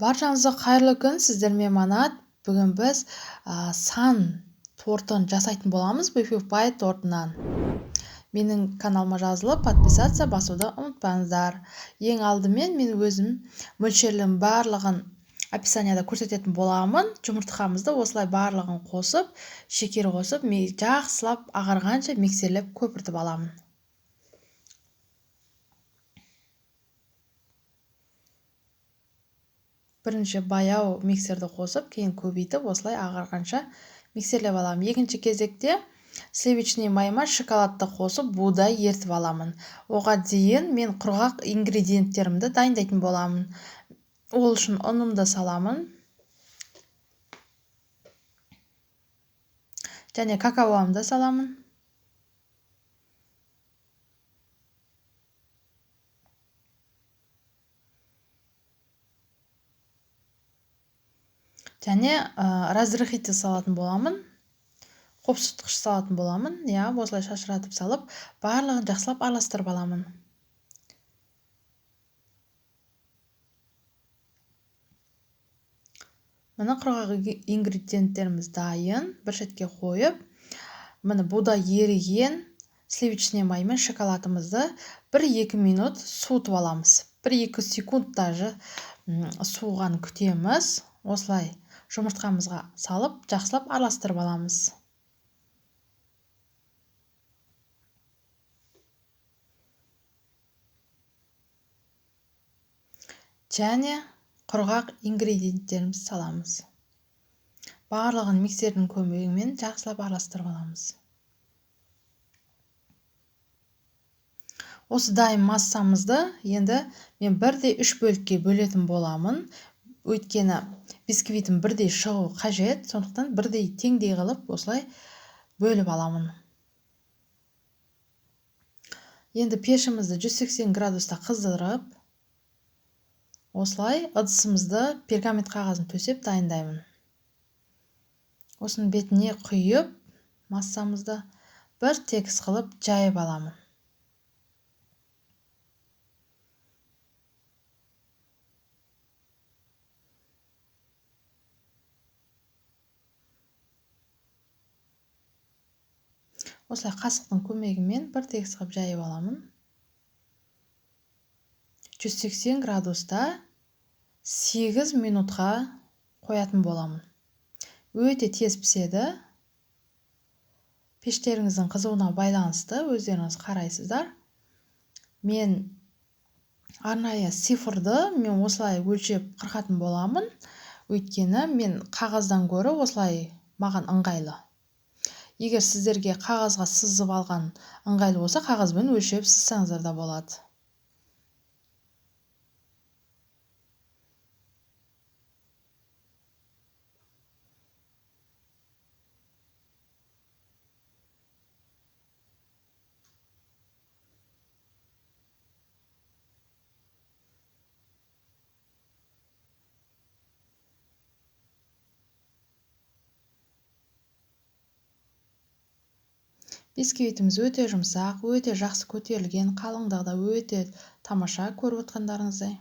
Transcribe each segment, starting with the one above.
Баршаңызға қайырлы күн, сіздермен Манат. Бүгін біз сан тортын жасайтын боламыз, Buffy Pie тортынан. Менің каналыма жазылып, подписация басуды ұмытпаңыздар. Ең алдымен мен өзім мөлшерлердің барлығын описанияда көрсететін боламын. Жұмыртқамызды осылай барлығын қосып, шекер қосып, жақсылап ағарғанша миксерлеп көпіртіп аламын. Бірінші баяу миксерді қосып, кейін көбейтіп, осылай ағарғанша миксерлеп аламын. Екінші кезекте сливочный майыма шоколадты қосып, будай ертіп аламын. Оған дейін мен құрғақ ингредиенттерімді дайындайтын боламын. Ол үшін ұнымды саламын. Және какаоамды саламын. Және разрыхитель салатын боламын. Қопсытқыш салатын боламын. Осылай шашыратып салып, барлығын жақсылап араластырып аламын. Мына құрғақ ингредиенттеріміз дайын. Бір шетке қойып, міне будай еріген сливочный май мен шоколадымызды 1-2 минут суытып аламыз. 1-2 секунд даже суыған күтеміз. Осылай жұмыртқамызға салып, жақсылап араластырып аламыз. Және құрғақ ингредиенттерімізді саламыз. Барлығын миксердің көмегімен жақсылап араластырып аламыз. Осы дайын массамызды енді мен 1/3 бөлікке бөлетін боламын. Өйткені бисквитім 1-дей шығу қажет, сондықтан 1-дей теңдей қылып осылай бөліп аламын. Енді пешімізді 180 градуста қыздырып, осылай ыдысымызды пергамент қағазын төсеп дайындаймын. Осының бетіне құйып, массамызды бір тегіс қылып жайып аламын. Осылай қасықтың көмегімен бір тегіс қылып жайып аламын. 180 градуста 8 минутқа қоятын боламын. Өте тез піседі. Пештеріңіздің қызуына байланысты өздеріңіз қарайсыздар. Мен арнайы цифрды мен осылай өлшеп қырқатын боламын. Өйткені мен қағаздан гөрі осылай маған ыңғайлы. Егер сіздерге қағазға сызып алған ыңғайлы болса, қағазбен өлшеп сызсаңыздар да болады. Бисквитіміз өте жұмсақ, өте жақсы көтерілген, қалыңдығы да өте тамаша, көріп отқандарыңыздай.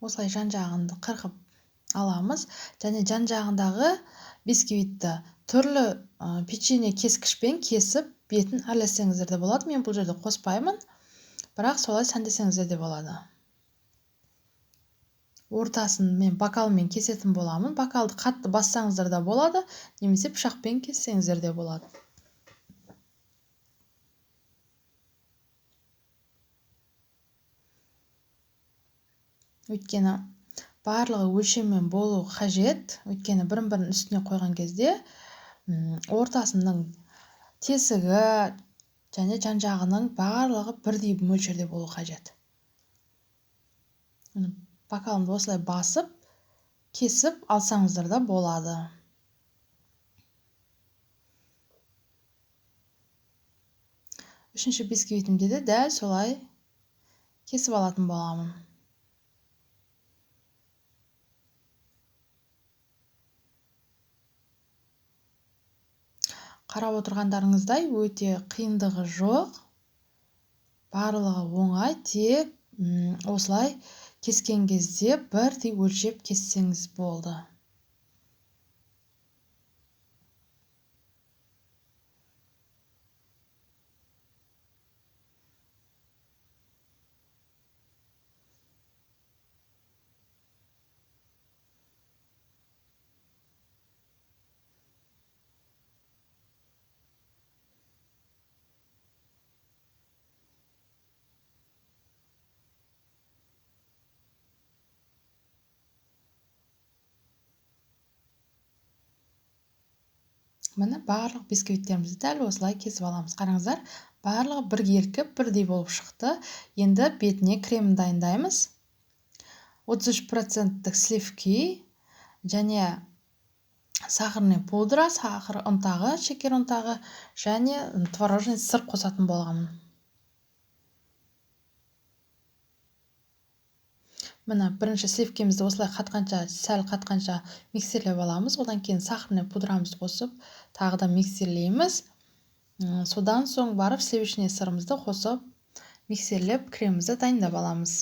Осылай жан-жағында қырқып аламыз. Және жан-жағындағы бисквитті түрлі печенье кескішпен кесіп, бетін әрлесеңіздер де болады. Мен бұл жерде қоспаймын, бірақ солай сәндесеңіздер де болады. Ортасын мен бокалмен кесетін боламын. Бокалды қатты бассаңыздар да болады, немесе пышақпен кессеңіздер де болады. Өйткені барлығы өлшеммен болу қажет. Өйткені бірін-бірін үстіне қойған кезде ортасының тесігі және жан-жағының барлығы бірдей мөлшерде болу қажет. Бокалымды осылай басып, кесіп алсаңыздар да болады. Үшінші бисквитімде де дәл солай кесіп алатын боламын. Қарап отырғандарыңыздай өте қиындығы жоқ. барлығы оңай, тек осылай кескен кезде бірдей өлшеп кессеңіз болды. Міне барлық бисквиттерімізді дәл осылай кесіп аламыз. Қараңыздар, барлығы біркелкі бірдей болып шықты. Енді бетіне кремін дайындаймыз. 33% сливки және сахарный пудра, сахар ұнтағы, шекер ұнтағы және творожный сыр қосатын болғанмын. Міне бірінші сливкемізді осылай сәл қатқанша миксерлеп аламыз. Одан кейін сахарный пудрамызды қосып, тағы да миксерлейміз. Содан соң барып сливочный сырымызды қосып, миксерлеп кремімізді дайындап аламыз.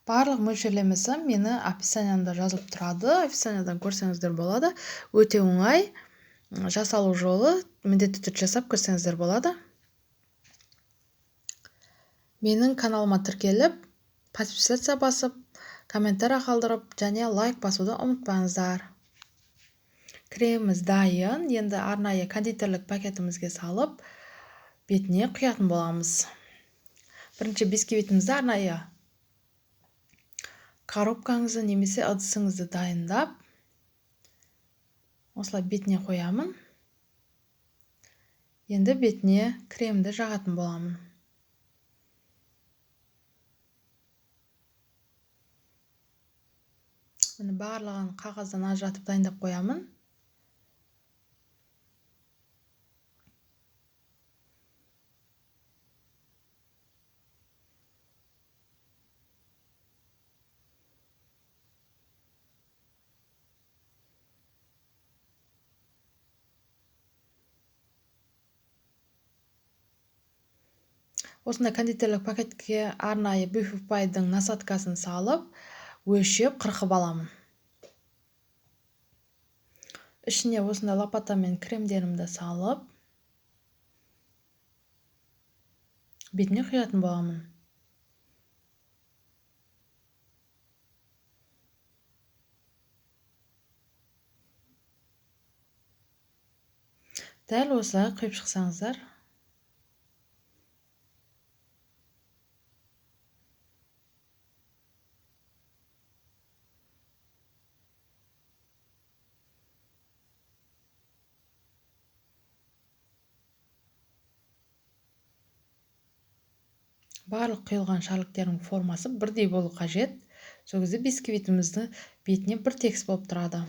Барлық мөлшерлемесі мені описаниямда жазылып тұрады. Описаниядан көрсеңіздер болады. Өте оңай. Жасалу жолы міндетті түрде жасап көрсеңіздер болады. Менің каналыма тіркеліп, подписаться басып, комментарий қалдырып, және лайк басуды ұмытпаңыздар. Креміміз дайын. Енді арнайы кондитерлік пакетімізге салып, бетіне құятын боламыз. Бірінші бисквитімізді арнайы коробкаңызды немесе ыдысыңызды дайындап, осылай бетіне қоямын. Енді бетіне кремді жағатын боламын. Міне барлығын қағаздан ажыратып дайындап қоямын. Осындай кондитерлік пакетке арнайы Buffy Pie'дің насадкасын салып, өлшеп қырқып аламын. Ішіне осындай лопатамен кремдерімді салып, бетіне құятын боламын. Дәл осылай құйып шықсаңыздар. Барлық құйылған шариктердің формасы бірдей болу қажет. Сол кезде бисквитімізді бетіне бір тегіс болып тұрады.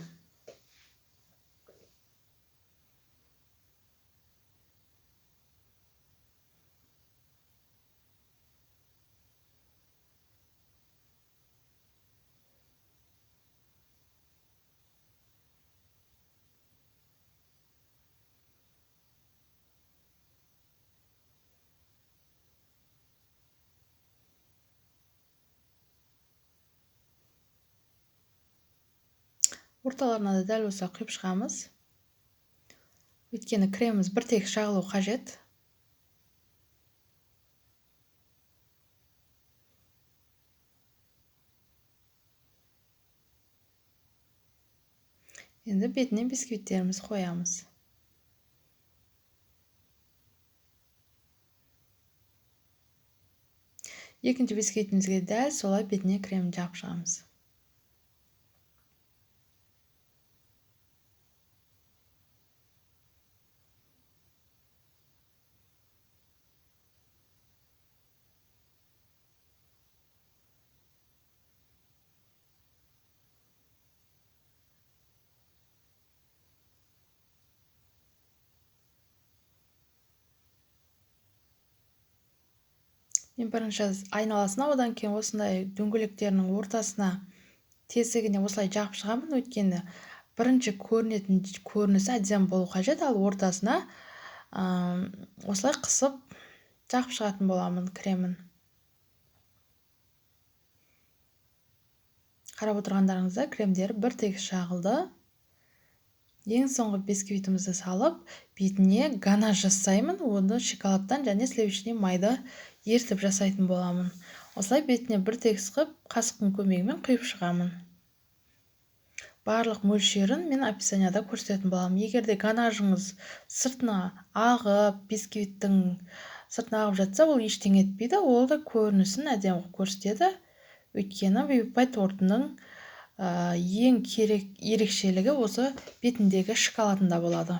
Орталарына да дәл осылай құйып шығамыз. Өйткені креміміз бір тегіс жағылу қажет. Енді бетіне бисквиттеріміз қоямыз. Екінші бисквитімізге дәл солай бетіне крем жағып шығамыз. Мен бірінші айналасына, одан кейін осындай дөңгелектерінің ортасына тесігіне осылай жағып шығамын. Өйткені бірінші көрінетін көрінісі әдемі болу қажет, ал ортасына осылай қысып жағып шығатын боламын кремін. Қарап отырғандарыңызда кремдер бір тегіс жағылды. Ең соңғы бисквитімізді салып, бетіне ганаш жасаймын. Оны шоколадтан және сливочный майды ертіп жасайтын боламын. Осылай бетіне бір тегіс қып, қасықтың көмегімен құйып шығамын. Барлық мөлшерін мен описанияда көрсететін боламын. Егер де ганашыңыз сыртына ағып, бисквиттің сыртына ағып жатса, ол ештеңе етпейді. Ол да көрінісін әдемі көрсетеді. Өйткені Baby Pie тортының ең ерекшелігі осы бетіндегі шоколадында болады.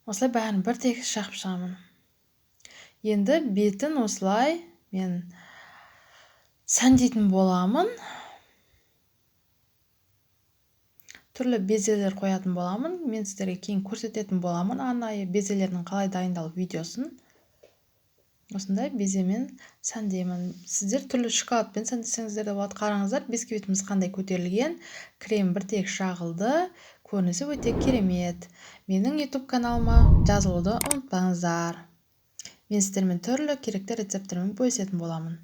Осылай бәрін бір тегіс жағып шығамын. Енді бетін осылай мен сәндейтін боламын. Түрлі безелер қоятын боламын. Мен сіздерге кейін көрсететін боламын арнайы безелердің қалай дайындалу видеосын. Осындай беземен сәндеймін. Сіздер түрлі шоколадпен сәндесеңіздер де болады. Қараңыздар, бисквитіміз қандай көтерілген. Крем бір тегіс жағылды. Көрінісі өте керемет. Менің YouTube каналыма жазылуды ұмытпаңыздар. Мен сіздермен түрлі керекті рецепттермен бөлісетін боламын.